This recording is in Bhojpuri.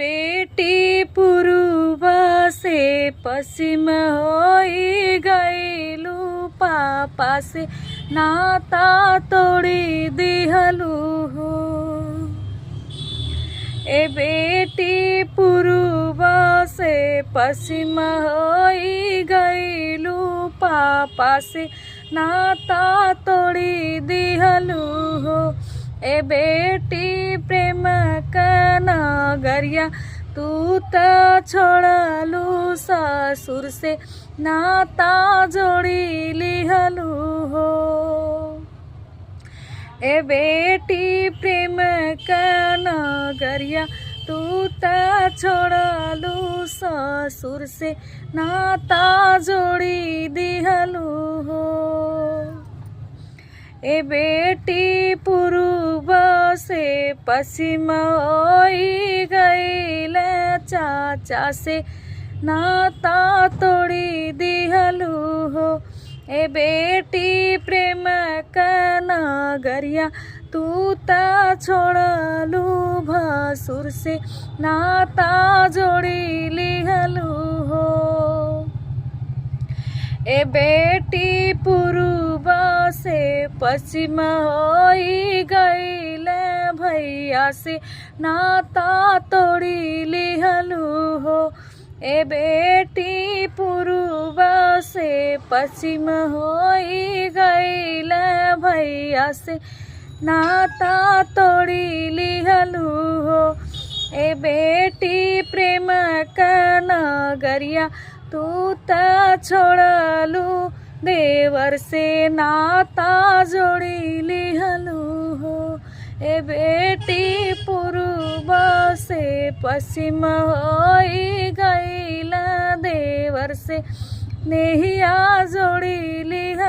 बेटी पूर्व से पश्चिम होई गईलू, पापा से नाता तोड़ी दिहलू हो। ए बेटी पूर्व से पश्चिम होई गईलू, पापा से नाता तोड़ी दिहलू हो। ए बेटी प्रेम का नगरिया तू त छोड़लू, ससुर से नाता जोड़ी लिहलू हो। ए बेटी प्रेम का नगरिया तू त छोड़लू, ससुर से नाता जोड़ी दिहलू हो। ए बेटी पूर्व से पश्चिम होई गईल, चाचा से नाता तोड़ी दिहलू हो। ए बेटी प्रेम का नगरिया तू त छोड़लू, भसुर से नाता जोड़ी लिहलू हो। ए बेटी पूर्व से पश्चिम होई गईल, भैया से नाता तोड़ी लिहलू हो। ए बेटी पूर्व से पश्चिम होई गईल, भैया से नाता तोड़ी लिहलू हो। ए बेटी प्रेम का नगरिया तू त छोड़लू, देवर से नाता जोड़ी लिहलू हो। ए बेटी पूर्व से पश्चिम होई गईल, देवर से नेहिया जोड़ी लिहलू।